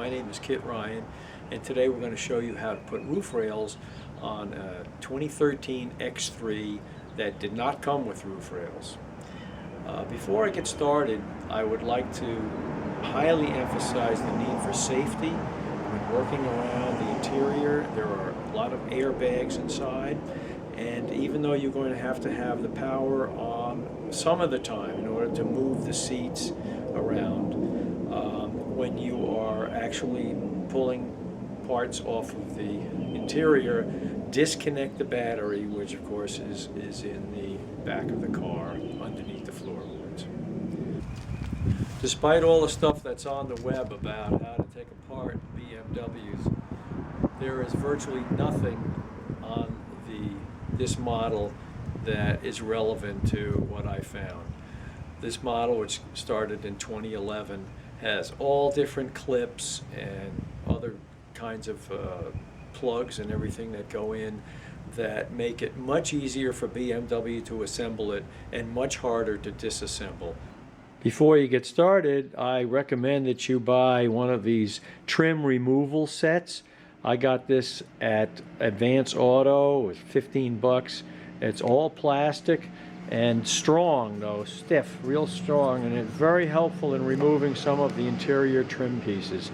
My name is Kit Ryan, and today we're going to show you how to put roof rails on a 2013 X3 that did not come with roof rails. Before I get started, I would like to highly emphasize the need for safety when working around the interior. There are a lot of airbags inside, and even though you're going to have the power on some of the time in order to move the seats around, when you are actually pulling parts off of the interior, disconnect the battery, which of course is in the back of the car underneath the floorboards. Despite all the stuff that's on the web about how to take apart BMWs, there is virtually nothing on this model that is relevant to what I found. This model, which started in 2011, has all different clips and other kinds of plugs and everything that go in that make it much easier for BMW to assemble it and much harder to disassemble. Before you get started, I recommend that you buy one of these trim removal sets. I got this at Advance Auto. It was 15 bucks. It's all plastic and strong, though, stiff, real strong, and it's very helpful in removing some of the interior trim pieces.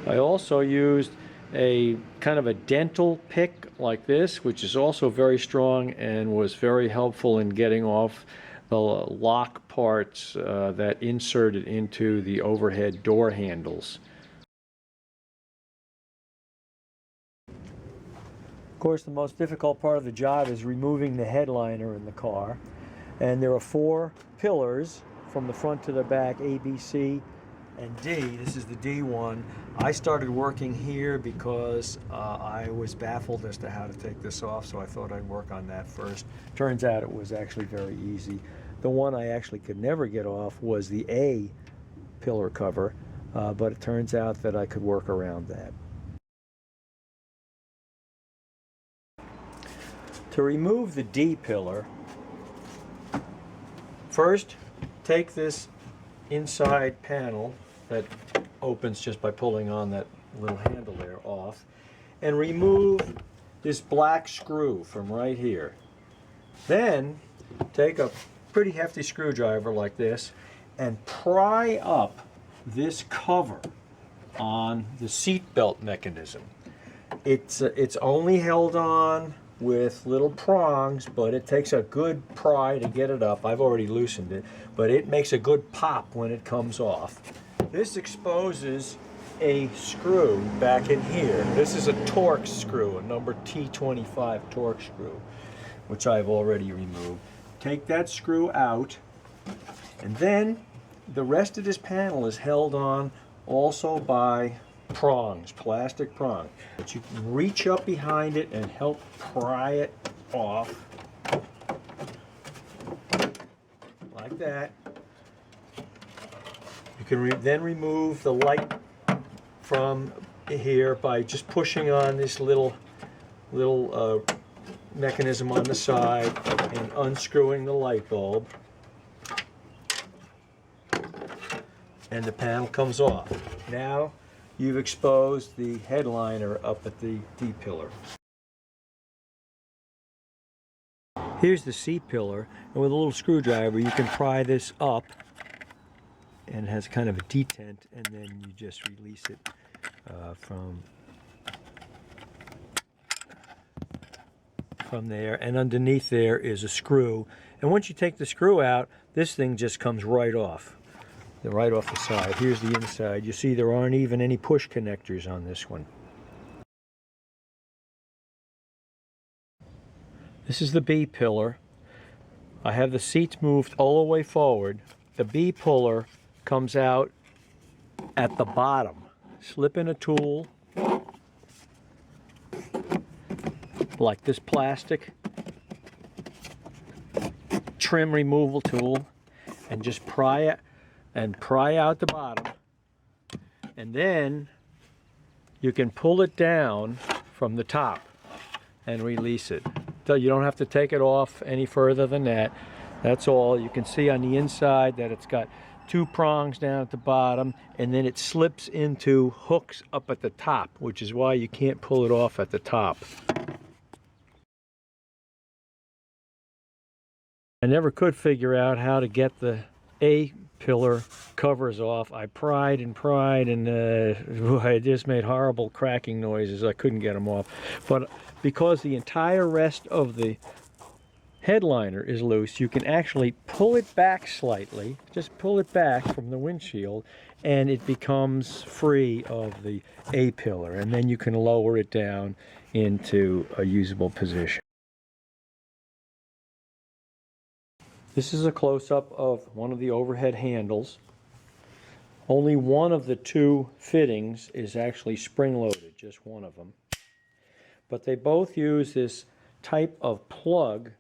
I also used a kind of a dental pick like this, which is also very strong and was very helpful in getting off the lock parts that inserted into the overhead door handles. Of course, the most difficult part of the job is removing the headliner in the car. And there are 4 pillars from the front to the back, A, B, C, and D. This is the D one. I started working here because I was baffled as to how to take this off, so I thought I'd work on that first. Turns out it was actually very easy. The one I actually could never get off was the A pillar cover, but it turns out that I could work around that. To remove the D pillar, first, take this inside panel that opens just by pulling on that little handle there off, and remove this black screw from right here. Then, take a pretty hefty screwdriver like this and pry up this cover on the seat belt mechanism. It's only held on with little prongs, but it takes a good pry to get it up. I've already loosened it, but it makes a good pop when it comes off. This exposes a screw back in here. This is a Torx screw, a number T25 Torx screw, which I've already removed. Take that screw out, and then the rest of this panel is held on also by prongs, plastic prongs. But you can reach up behind it and help pry it off like that. You can then remove the light from here by just pushing on this little mechanism on the side and unscrewing the light bulb, and the panel comes off. Now you've exposed the headliner up at the D pillar. Here's the C pillar, and with a little screwdriver you can pry this up, and it has kind of a detent, and then you just release it from there, and underneath there is a screw, and once you take the screw out, this thing just comes right off. Right off the side. Here's the inside. You see there aren't even any push connectors on this one. This is the B pillar. I have the seats moved all the way forward. The B pillar comes out at the bottom. Slip in a tool, like this plastic trim removal tool, and just pry it and pry out the bottom, and then you can pull it down from the top and release it. So you don't have to take it off any further than that. That's all. You can see on the inside that it's got two prongs down at the bottom, and then it slips into hooks up at the top, which is why you can't pull it off at the top. I never could figure out how to get the A-pillar covers off. I pried and pried, and I just made horrible cracking noises. I couldn't get them off. But because the entire rest of the headliner is loose, you can actually pull it back slightly, just pull it back from the windshield, and it becomes free of the A-pillar, and then you can lower it down into a usable position. This is a close-up of one of the overhead handles. Only one of the two fittings is actually spring-loaded, just one of them. But they both use this type of plug,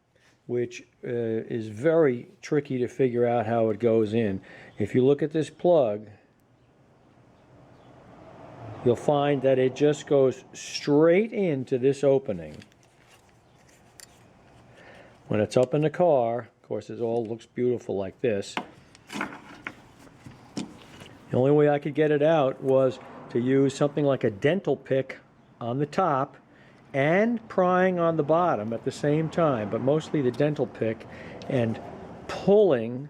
which is very tricky to figure out how it goes in. If you look at this plug, you'll find that it just goes straight into this opening. When it's up in the car, of course, it all looks beautiful like this. The only way I could get it out was to use something like a dental pick on the top and prying on the bottom at the same time, but mostly the dental pick, and pulling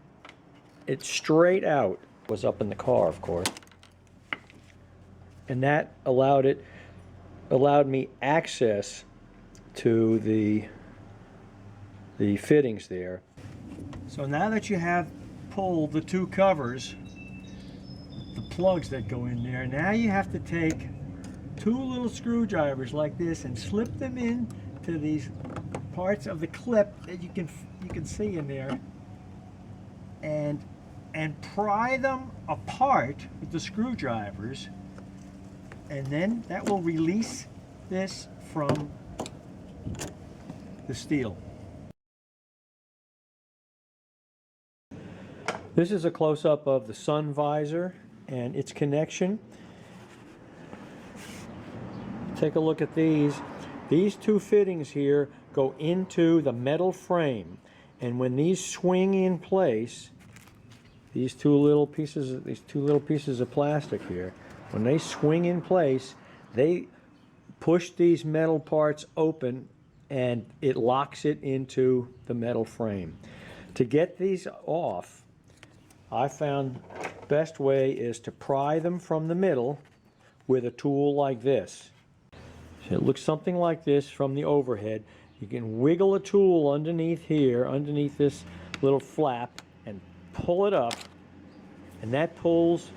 it straight out. It was up in the car, of course. And that allowed me access to the fittings there. So now that you have pulled the two covers, the plugs that go in there, now you have to take two little screwdrivers like this and slip them in to these parts of the clip that you can see in there, and pry them apart with the screwdrivers, and then that will release this from the steel. This is a close-up of the Sunvisor and its connection. Take a look at these. These two fittings here go into the metal frame, and when these swing in place, these two little pieces of plastic here, when they swing in place, they push these metal parts open, and it locks it into the metal frame. To get these off, I found the best way is to pry them from the middle with a tool like this. So it looks something like this from the overhead. You can wiggle a tool underneath here, underneath this little flap, and pull it up, and that pulls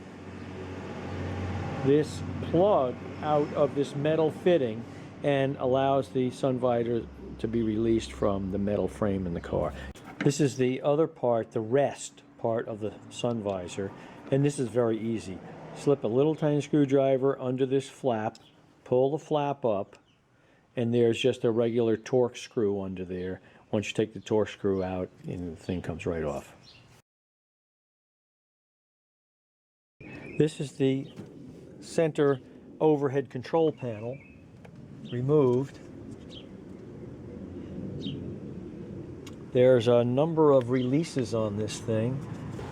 this plug out of this metal fitting and allows the Sunvisor to be released from the metal frame in the car. This is the other part, the rest part of the Sunvisor, and this is very easy. Slip a little tiny screwdriver under this flap, pull the flap up, and there's just a regular torque screw under there. Once you take the torque screw out, and the thing comes right off. This is the center overhead control panel, removed. There's a number of releases on this thing.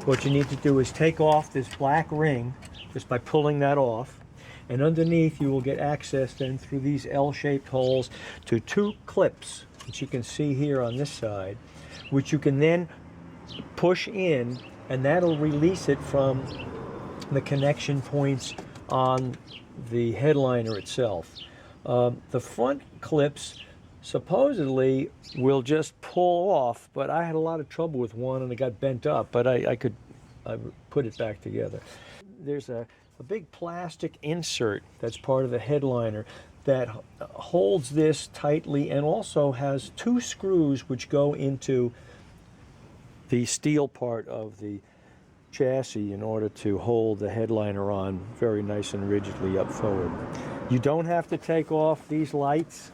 What you need to do is take off this black ring just by pulling that off, and underneath you will get access then through these L-shaped holes to two clips, which you can see here on this side, which you can then push in, and that'll release it from the connection points on the headliner itself. The front clips supposedly will just pull off, but I had a lot of trouble with one and it got bent up, but I put it back together. There's a big plastic insert that's part of the headliner that holds this tightly, and also has two screws which go into the steel part of the chassis in order to hold the headliner on very nice and rigidly up forward. You don't have to take off these lights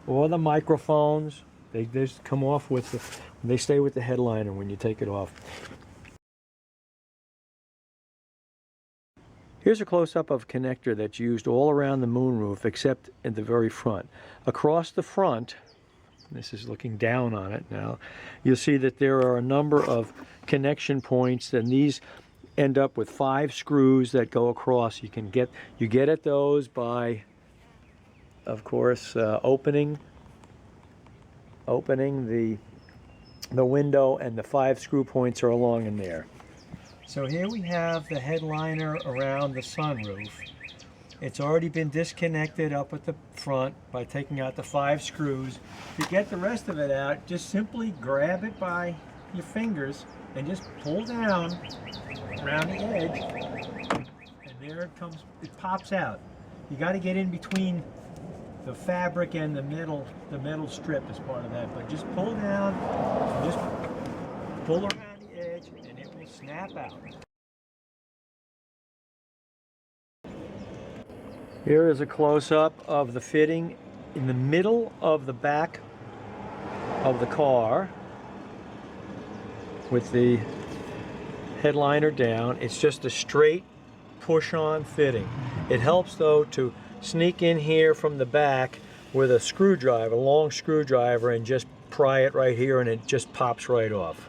or the microphones. They just come off with they stay with the headliner when you take it off. Here's a close-up of a connector that's used all around the moonroof except at the very front. Across the front, this is looking down on it now, you'll see that there are a number of connection points, and these end up with 5 screws that go across. You get at those by, of course, opening the window, and the 5 screw points are along in there. So here we have the headliner around the sunroof. It's already been disconnected up at the front by taking out the 5 screws. To get the rest of it out, just simply grab it by your fingers and just pull down around the edge, and there it comes, it pops out. You got to get in between the fabric and the metal strip as part of that, but just pull down, just pull around the edge, and it will snap out. Here is a close-up of the fitting in the middle of the back of the car with the headliner down. It's just a straight push-on fitting. It helps though to sneak in here from the back with a screwdriver, a long screwdriver, and just pry it right here, and it just pops right off.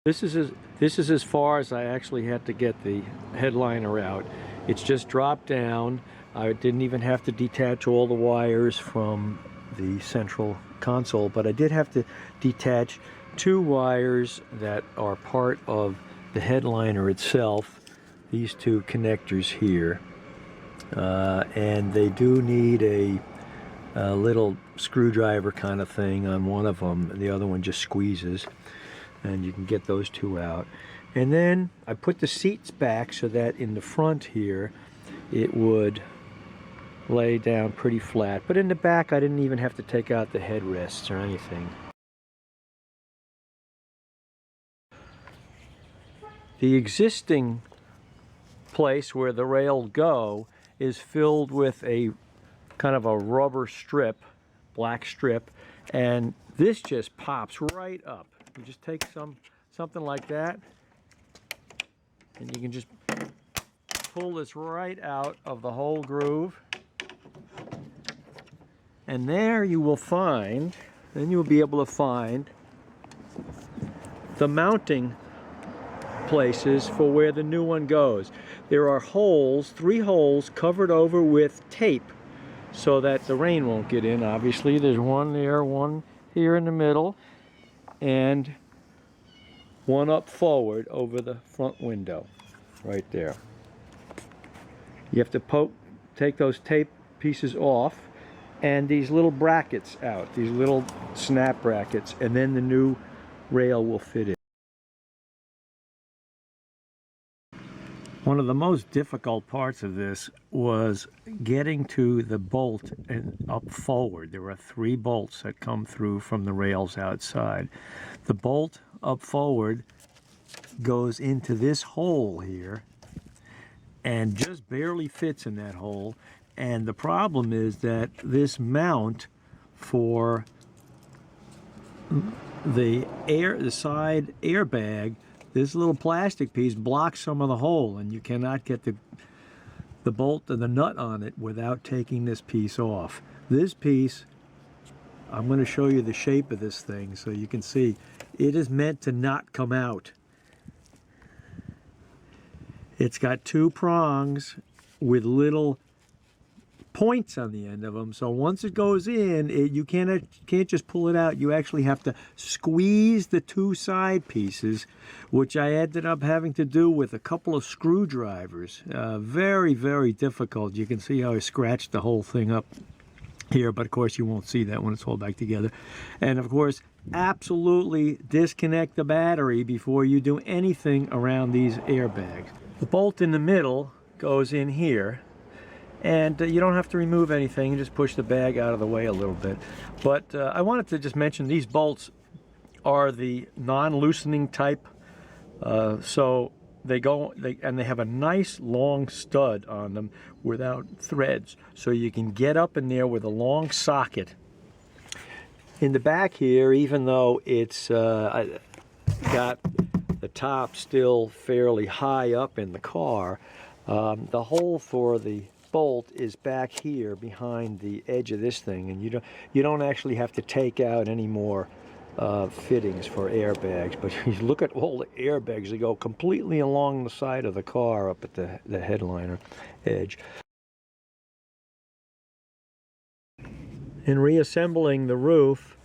This is as far as I actually had to get the headliner out. It's just dropped down. I didn't even have to detach all the wires from the central console, but I did have to detach 2 wires that are part of the headliner itself. These 2 connectors here, and they do need a little screwdriver kind of thing on one of them. The other one just squeezes, and you can get those 2 out. And then I put the seats back so that in the front here it would lay down pretty flat, but in the back I didn't even have to take out the headrests or anything. The existing place where the rail go is filled with a kind of a rubber strip, black strip, and this just pops right up. You just take something like that, and you can just pull this right out of the whole groove, and there you will find, then you will be able to find the mounting places for where the new one goes. There are holes, 3 holes covered over with tape so that the rain won't get in. Obviously there's one there, one here in the middle, and one up forward over the front window right there. You have to take those tape pieces off, and these little brackets out, these little snap brackets, and then the new rail will fit in. One of the most difficult parts of this was getting to the bolt and up forward. There are 3 bolts that come through from the rails outside. The bolt up forward goes into this hole here and just barely fits in that hole. And the problem is that this mount for the side airbag, this little plastic piece blocks some of the hole, and you cannot get the bolt and the nut on it without taking this piece off. This piece, I'm going to show you the shape of this thing so you can see, it is meant to not come out. It's got 2 prongs with little points on the end of them, so once it goes in, you can't just pull it out. You actually have to squeeze the 2 side pieces, which I ended up having to do with a couple of screwdrivers. Very, very difficult. You can see how I scratched the whole thing up here, but of course you won't see that when it's all back together. And of course, absolutely disconnect the battery before you do anything around these airbags. The bolt in the middle goes in here, and you don't have to remove anything. You just push the bag out of the way a little bit. But I wanted to just mention these bolts are the non-loosening type, so they have a nice long stud on them without threads, so you can get up in there with a long socket. In the back here, even though it's got the top still fairly high up in the car, the hole for the bolt is back here behind the edge of this thing, and you don't actually have to take out any more fittings for airbags. But you look at all the airbags, they go completely along the side of the car up at the headliner edge. In reassembling the roof,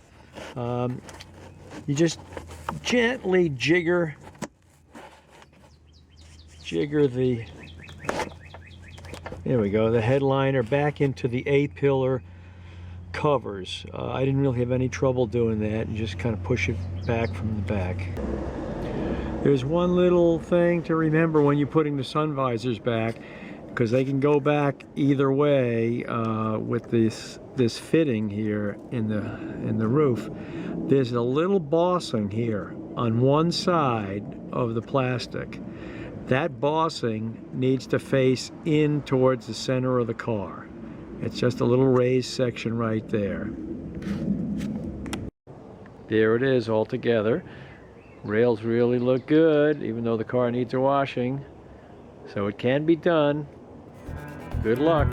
you just gently jigger the, there we go, the headliner back into the A-pillar covers. I didn't really have any trouble doing that, and just kind of push it back from the back. There's one little thing to remember when you're putting the sun visors back, because they can go back either way with this fitting here in the roof. There's a little bossing here on one side of the plastic. That bossing needs to face in towards the center of the car. It's just a little raised section right there. There it is all together. Rails really look good, even though the car needs a washing. So it can be done. Good luck.